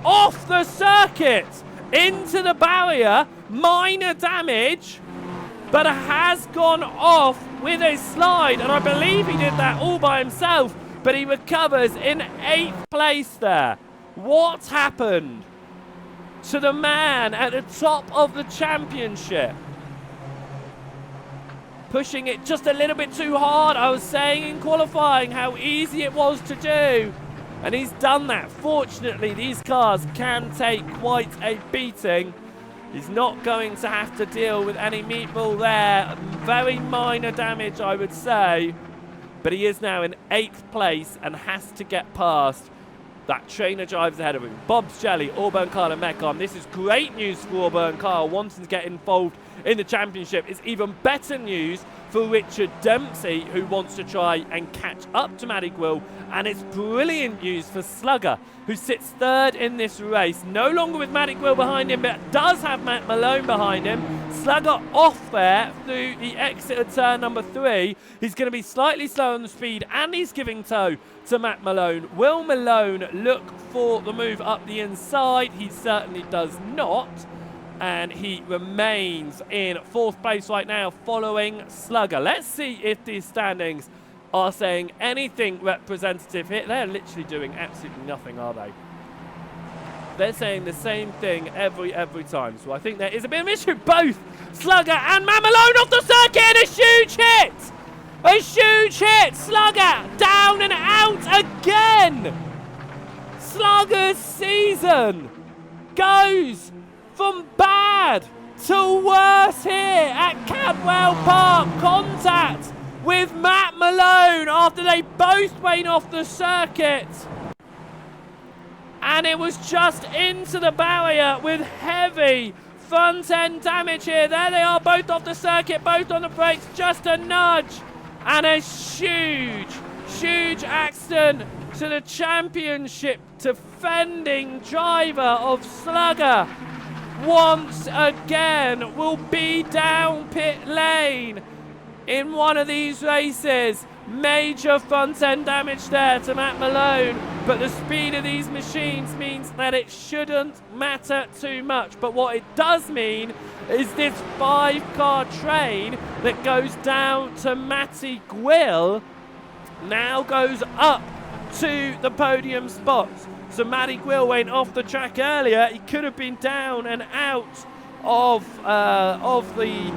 off the circuit into the barrier. Minor damage, but has gone off with a slide, and I believe he did that all by himself, but he recovers in 8th place there. What happened to the man at the top of the championship? Pushing it just a little bit too hard. I was saying in qualifying how easy it was to do, and he's done that. Fortunately, these cars can take quite a beating. He's not going to have to deal with any meatball there. Very minor damage, I would say. But he is now in 8th place and has to get past that trainer drives ahead of him. Bob's Jelly, Auburn Kyle and Mecon. This is great news for Auburn Kyle wanting to get involved in the championship. It's even better news for Richard Dempsey, who wants to try and catch up to Matty Gwill. And it's brilliant news for Slugger, who sits 3rd in this race. No longer with Matty Gwill behind him, but does have Matt Malone behind him. Slugger off there through the exit of turn number 3. He's going to be slightly slow on the speed, and he's giving toe to Matt Malone. Will Malone look for the move up the inside? He certainly does not. And he remains in 4th place right now following Slugger. Let's see if these standings are saying anything representative here. They're literally doing absolutely nothing, are they? They're saying the same thing every time. So I think there is a bit of an issue. Both Slugger and Matt Malone off the circuit. A huge hit. A huge hit. Slugger down and out again. Slugger's season goes from bad to worse here at Cadwell Park. Contact with Matt Malone after they both went off the circuit. And it was just into the barrier with heavy front end damage here. There they are, both off the circuit, both on the brakes, just a nudge. And a huge accident to the championship defending driver of Slugger. Once again will be down pit lane in one of these races. Major front end damage there to Matt Malone, but the speed of these machines means that it shouldn't matter too much. But what it does mean is this 5-car train that goes down to Matty Gwill now goes up to the podium spots. So Matty Gwill went off the track earlier. He could have been down and out of the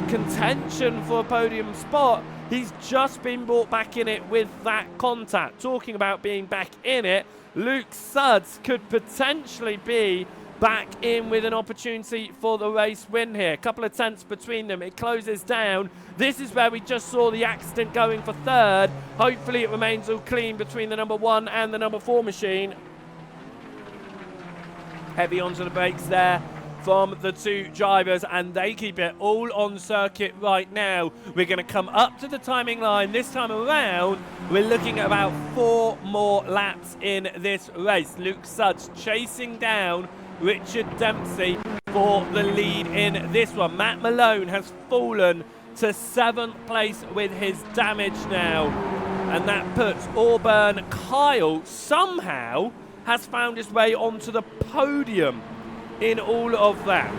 contention for a podium spot. He's just been brought back in it with that contact. Talking about being back in it, Luke Suds could potentially be back in with an opportunity for the race win here. A couple of tenths between them. It closes down. This is where we just saw the accident going for 3rd. Hopefully it remains all clean between the number 1 and the number 4 machine. Heavy onto the brakes there from the 2 drivers, and they keep it all on circuit right now. We're going to come up to the timing line. This time around, we're looking at about 4 more laps in this race. Luke Suds chasing down Richard Dempsey for the lead in this one. Matt Malone has fallen to 7th place with his damage now, and that puts Auburn Kyle somehow has found his way onto the podium in all of that.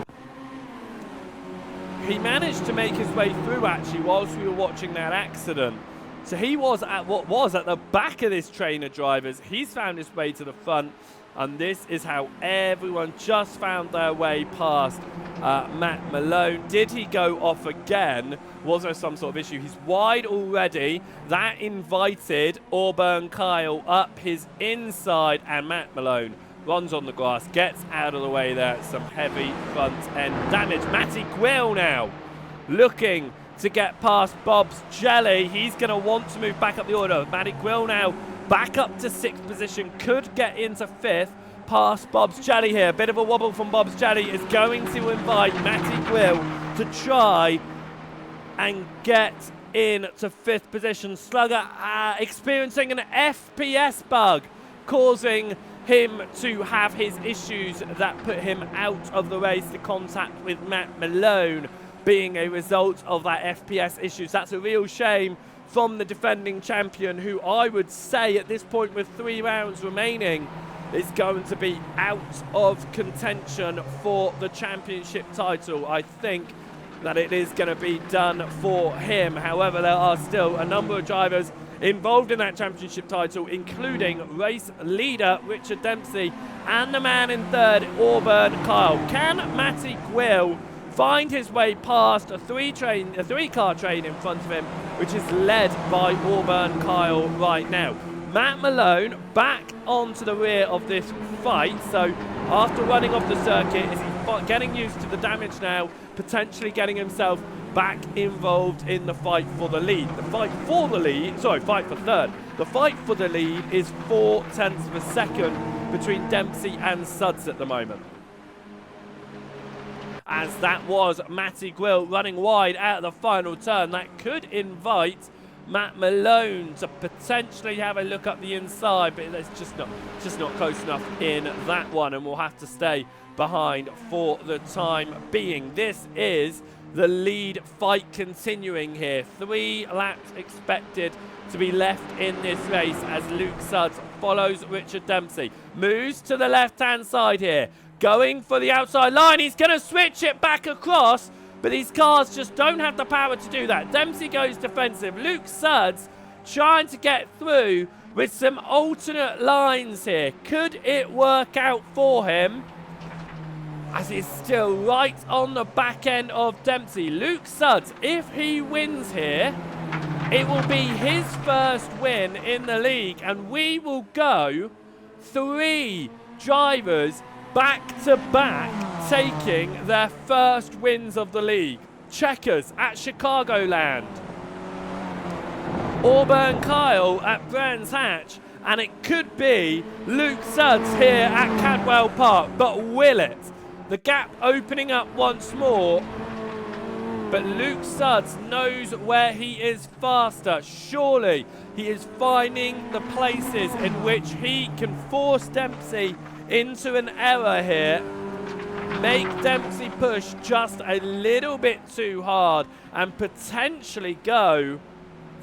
He managed to make his way through actually whilst we were watching that accident. So he was at what was at the back of this train of drivers. He's found his way to the front, and this is how everyone just found their way past Matt Malone. Did he go off again? Was there some sort of issue? He's wide already. That invited Auburn Kyle up his inside, and Matt Malone runs on the grass, gets out of the way there. Some heavy front end damage. Matty Gwill now looking to get past Bob's Jelly. He's going to want to move back up the order. Matty Gwill now back up to 6th position. Could get into 5th past Bob's Jelly here. A bit of a wobble from Bob's Jelly is going to invite Matty Gwill to try and get into 5th position. Slugger experiencing an FPS bug, causing him to have his issues that put him out of the race. The contact with Matt Malone being a result of that FPS issues. That's a real shame from the defending champion, who I would say at this point with 3 rounds remaining is going to be out of contention for the championship title. I think that it is going to be done for him. However, there are still a number of drivers involved in that championship title, including race leader Richard Dempsey and the man in 3rd, Auburn Kyle. Can Matty Gwill find his way past a 3-car train in front of him, which is led by Auburn Kyle right now? Matt Malone back onto the rear of this fight. So after running off the circuit, is he getting used to the damage now, potentially getting himself back involved in the fight for the lead. Fight for 3rd. The fight for the lead is 0.4 of a second between Dempsey and Suds at the moment. As that was Matty Gwill running wide out of the final turn. That could invite Matt Malone to potentially have a look up the inside, but it's just not close enough in that one, and we'll have to stay behind for the time being. This is the lead fight continuing here. 3 laps expected to be left in this race as Luke Sudds follows Richard Dempsey. Moves to the left-hand side here. Going for the outside line. He's going to switch it back across, but these cars just don't have the power to do that. Dempsey goes defensive. Luke Sudds trying to get through with some alternate lines here. Could it work out for him? As he's still right on the back end of Dempsey. Luke Sudds, if he wins here, it will be his first win in the league, and we will go 3 drivers back to back taking their first wins of the league. Checkers at Chicagoland, Auburn Kyle at Brands Hatch, and it could be Luke Sudds here at Cadwell Park, but will it? The gap opening up once more, but Luke Sudds knows where he is faster. Surely he is finding the places in which he can force Dempsey into an error here. Make Dempsey push just a little bit too hard and potentially go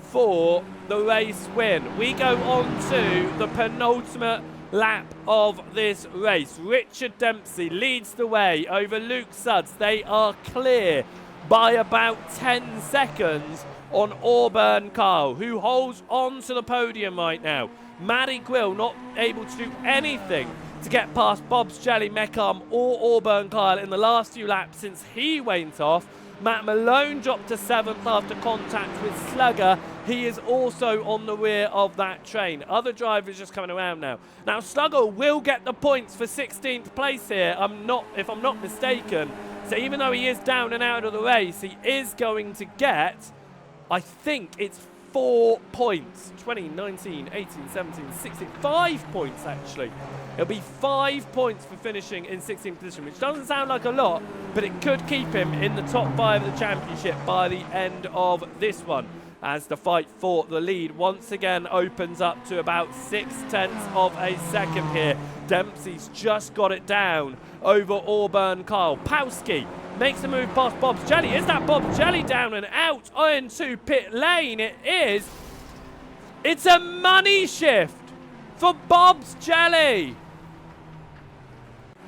for the race win. We go on to the penultimate lap of this race. Richard Dempsey leads the way over Luke Sudds. They are clear by about 10 seconds on Auburn Kyle, who holds on to the podium right now. Matty Quill not able to do anything to get past Bob's Jelly, Meckham or Auburn Kyle in the last few laps since he went off. Matt Malone dropped to 7th after contact with Slugger. He is also on the rear of that train. Other drivers just coming around now. Now Slugger will get the points for 16th place here, if I'm not mistaken. So even though he is down and out of the race, he is going to get, I think it's 4 points. 20, 19, 18, 17, 16, 5 points actually. It'll be 5 points for finishing in 16th position, which doesn't sound like a lot, but it could keep him in the top 5 of the championship by the end of this one, as the fight for the lead once again opens up to about 0.6 of a second here. Dempsey's just got it down over Auburn Kyle. Powski makes a move past Bob's Jelly. Is that Bob's Jelly down and out into pit lane? It is. It's a money shift for Bob's Jelly.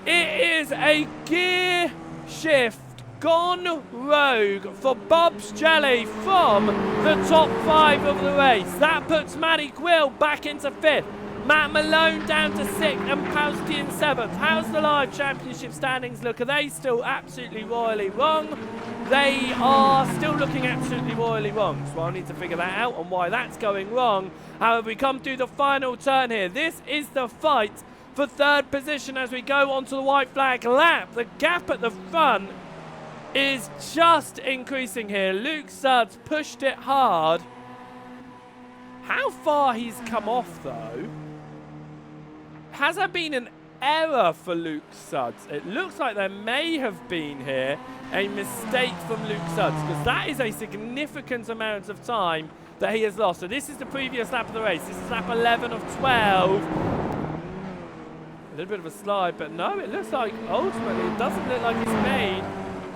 It is a gear shift gone rogue for Bob's Jelly from the top 5 of the race. That puts Matty Quill back into 5th. Matt Malone down to 6th and Powski in 7th. How's the live championship standings look? Are they still absolutely royally wrong? They are still looking absolutely royally wrong. So I'll need to figure that out and why that's going wrong. However, we come to the final turn here. This is the fight for 3rd position as we go onto the white flag lap. The gap at the front is just increasing here. Luke Sudds pushed it hard. How far he's come off though? Has there been an error for Luke Sudds? It looks like there may have been here a mistake from Luke Sudds, because that is a significant amount of time that he has lost. So this is the previous lap of the race. This is lap 11 of 12. A little bit of a slide, but no, it looks like ultimately it doesn't look like he's made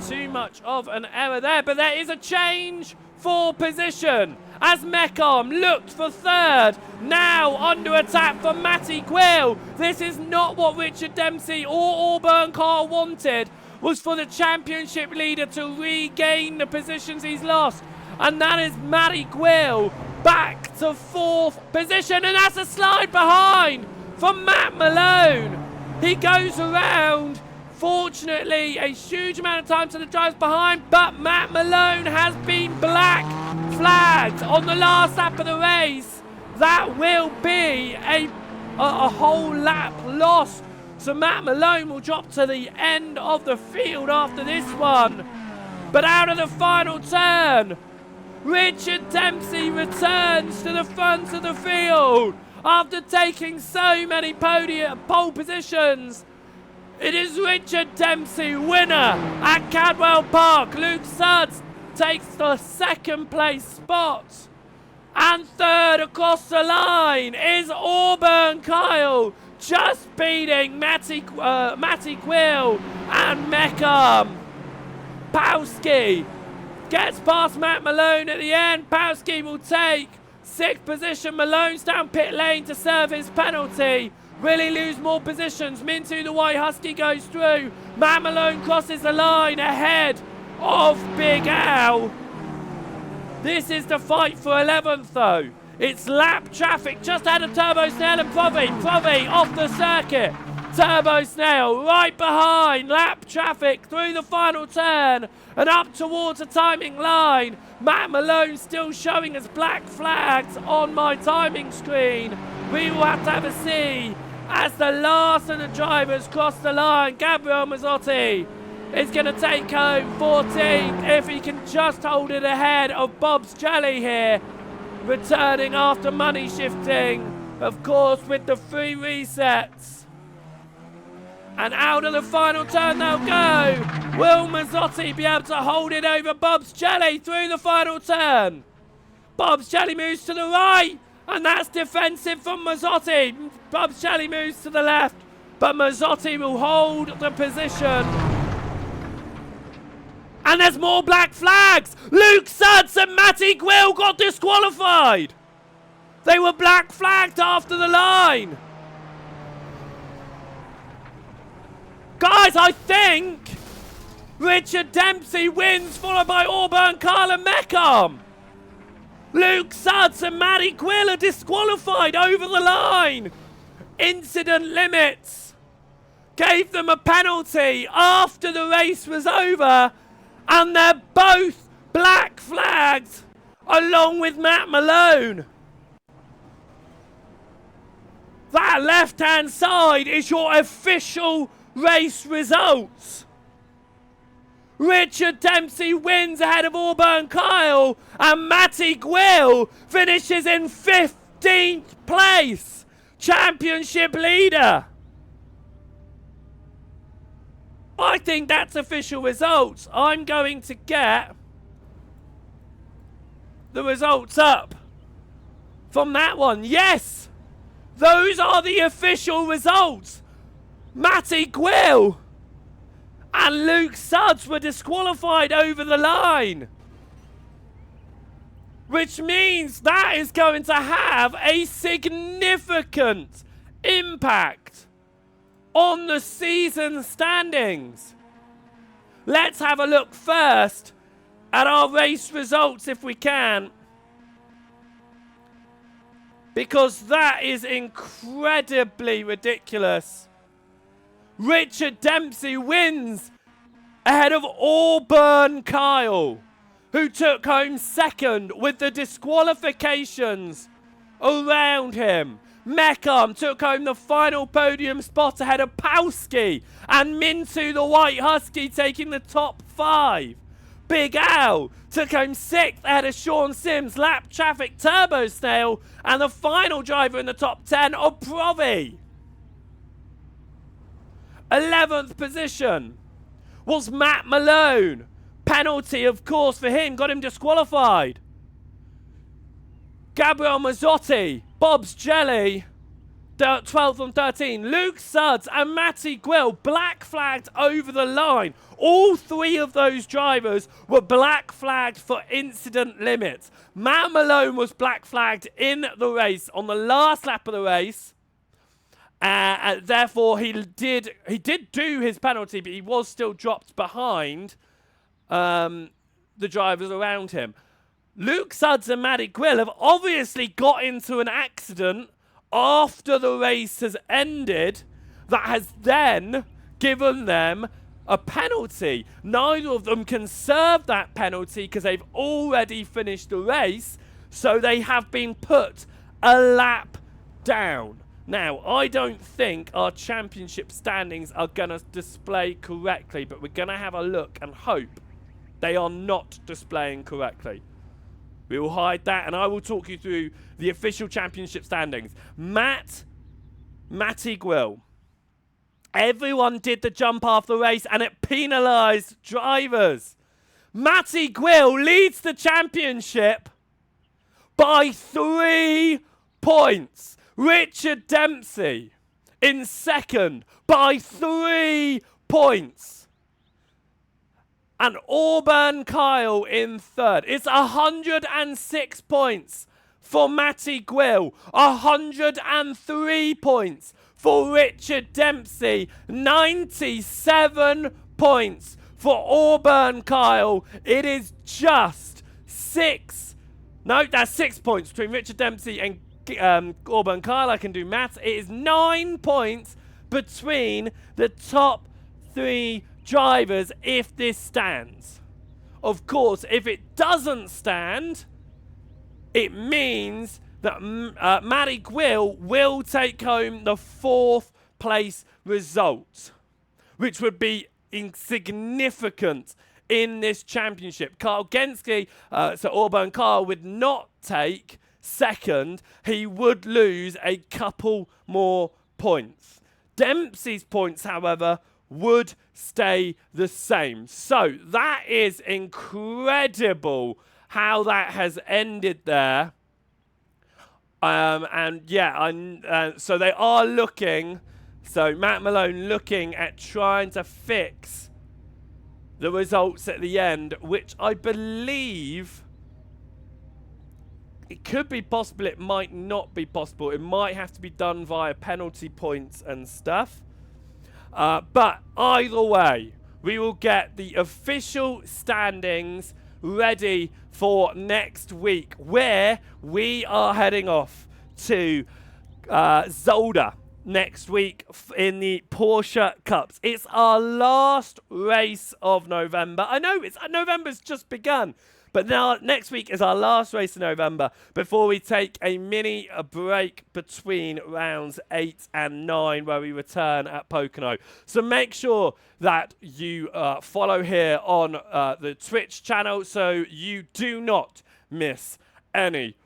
too much of an error there, but there is a change for position as Meckham looked for 3rd, now under attack for Matty Quill. This is not what Richard Dempsey or Auburn Kyle wanted, was for the championship leader to regain the positions he's lost, and that is Matty Quill back to 4th position, and that's a slide behind from Matt Malone. He goes around. Fortunately, a huge amount of time to the drives behind, but Matt Malone has been black flagged on the last lap of the race. That will be a whole lap lost. So Matt Malone will drop to the end of the field after this one. But out of the final turn, Richard Dempsey returns to the front of the field after taking so many pole positions. It is Richard Dempsey, winner at Cadwell Park. Luke Sudds takes the 2nd place spot. And third across the line is Auburn Kyle, just beating Matty Quill and Meckham. Powski gets past Matt Malone at the end. Powski will take 6th position. Malone's down pit lane to serve his penalty. Will he lose more positions? Mintu the White Husky goes through. Matt Malone crosses the line ahead of Big Al. This is the fight for 11th though. It's lap traffic just ahead of Turbo Snail and Provi off the circuit. Turbo Snail right behind lap traffic through the final turn and up towards the timing line. Matt Malone still showing as black flags on my timing screen. We will have a see as the last of the drivers cross the line. Gabriel Mazzotti is going to take home 14th if he can just hold it ahead of Bob's Jelly here. Returning after money shifting, of course, with the 3 resets. And out of the final turn they'll go. Will Mazzotti be able to hold it over Bob's Jelly through the final turn? Bob's Jelly moves to the right, and that's defensive from Mazzotti. Bob's Jelly moves to the left, but Mazzotti will hold the position. And there's more black flags. Luke Suds and Matty Quill got disqualified. They were black flagged after the line. Guys, I think Richard Dempsey wins, followed by Auburn, Kyle and Meckham. Luke Suds and Matty Quill are disqualified over the line. Incident limits gave them a penalty after the race was over, and they're both black flagged along with Matt Malone. That left-hand side is your official race results. Richard Dempsey wins ahead of Auburn Kyle, and Matty Quill finishes in 15th place, championship leader. I think that's official results. I'm going to get the results up from that one. Yes, those are the official results. Matty Quill and Luke Suds were disqualified over the line, which means that is going to have a significant impact on the season standings. Let's have a look first at our race results if we can, because that is incredibly ridiculous. Richard Dempsey wins ahead of Auburn Kyle, who took home 2nd with the disqualifications around him. Meckham took home the final podium spot ahead of Powski, and Mintu the White Husky taking the top 5. Big Al took home 6th ahead of Sean Sims, lap traffic Turbo Snail, and the final driver in the top 10 of Provi. 11th position was Matt Malone. Penalty, of course, for him, got him disqualified. Gabriel Mazzotti, Bob's Jelly, 12th and 13. Luke Suds and Matty Quill black flagged over the line. All 3 of those drivers were black flagged for incident limits. Matt Malone was black flagged in the race on the last lap of the race. Therefore, he did do his penalty, but he was still dropped behind the drivers around him. Luke Suds and Matty Quill have obviously got into an accident after the race has ended that has then given them a penalty. Neither of them can serve that penalty because they've already finished the race, so they have been put a lap down. Now, I don't think our championship standings are going to display correctly, but we're going to have a look and hope they are not displaying correctly. We will hide that, and I will talk you through the official championship standings. Matty Quill. Everyone did the jump after the race, and it penalised drivers. Matty Quill leads the championship by 3 points. Richard Dempsey in second by 3 points. And Auburn Kyle in third. It's 106 points for Matty Gwill. 103 points for Richard Dempsey. 97 points for Auburn Kyle. It is just 6. No, that's 6 points between Richard Dempsey and Auburn Kyle. I can do maths. It is 9 points between the top 3 drivers if this stands. Of course, if it doesn't stand, it means that Matty Gwill will take home the 4th place result, which would be insignificant in this championship. Carl Genski, so Auburn Kyle would not take second. He would lose a couple more points. Dempsey's points, however, would stay the same. So that is incredible how that has ended there. And yeah, so they are looking, so Matt Malone looking at trying to fix the results at the end, which I believe it could be possible, it might not be possible. It might have to be done via penalty points and stuff. But either way, we will get the official standings ready for next week, where we are heading off to Zolder next week in the Porsche Cups. It's our last race of November. I know November's just begun, but now next week is our last race in November before we take a mini break between rounds 8 and 9, where we return at Pocono. So make sure that you follow here on the Twitch channel so you do not miss any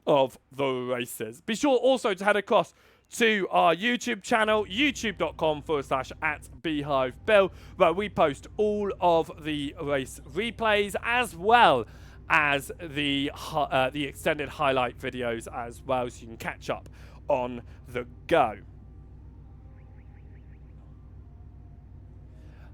of the races. Be sure also to head across to our YouTube channel, youtube.com/@BeehiveBill, where we post all of the race replays as well as the extended highlight videos as well, so you can catch up on the go.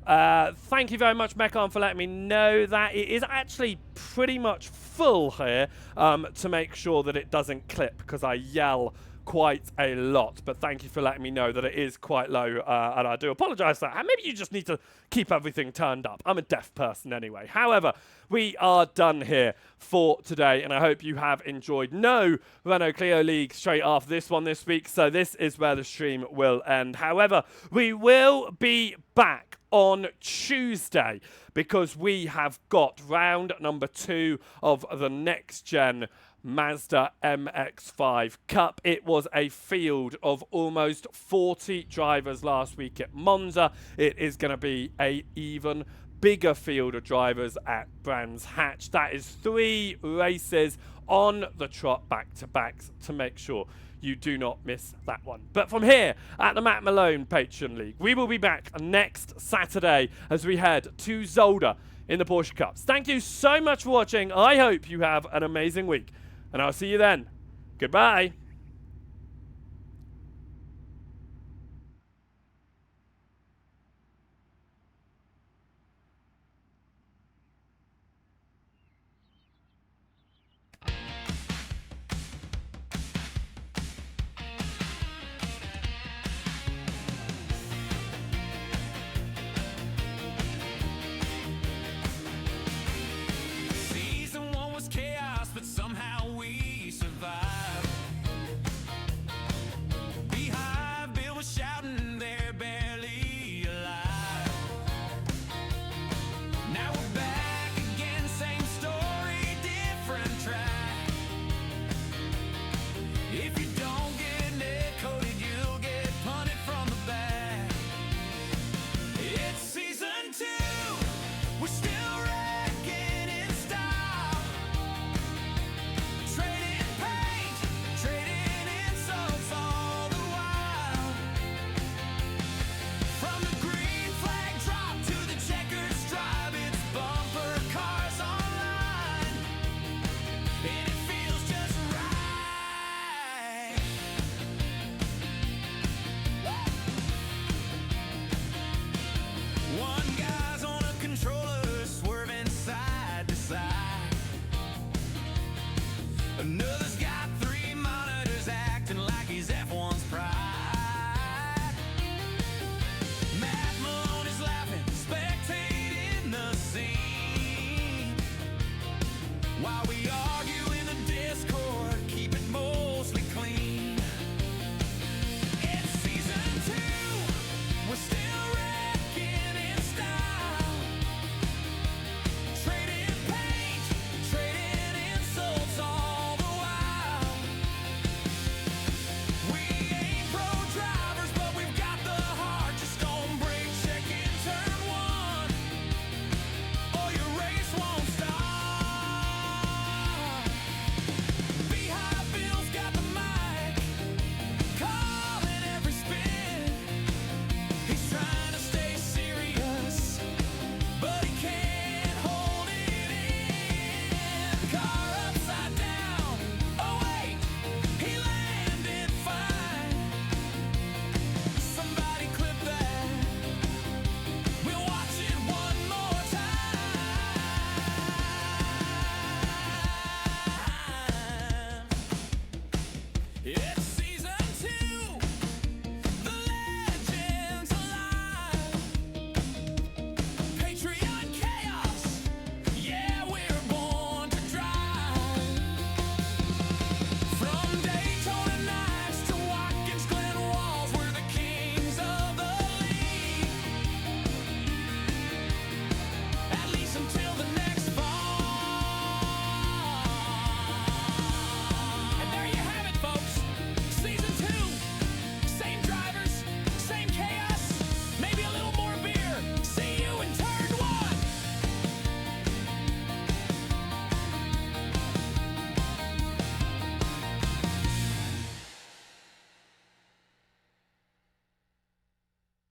Thank you very much, Mekon, for letting me know that it is actually pretty much full here, to make sure that it doesn't clip, because I yell quite a lot. But thank you for letting me know that it is quite low, and I do apologise for that. And maybe you just need to keep everything turned up. I'm a deaf person anyway. However, we are done here for today, and I hope you have enjoyed. No Renault Clio League straight after this one this week, so this is where the stream will end. However, we will be back on Tuesday, because we have got round number 2 of the next gen Mazda MX-5 Cup. It was a field of almost 40 drivers last week at Monza. It is going to be an even bigger field of drivers at Brands Hatch. That is 3 races on the trot back-to-backs to make sure you do not miss that one. But from here at the Matt Malone Patreon League, we will be back next Saturday as we head to Zolder in the Porsche Cups. Thank you so much for watching. I hope you have an amazing week, and I'll see you then. Goodbye. Season 1 was chaos, but somehow we survived. One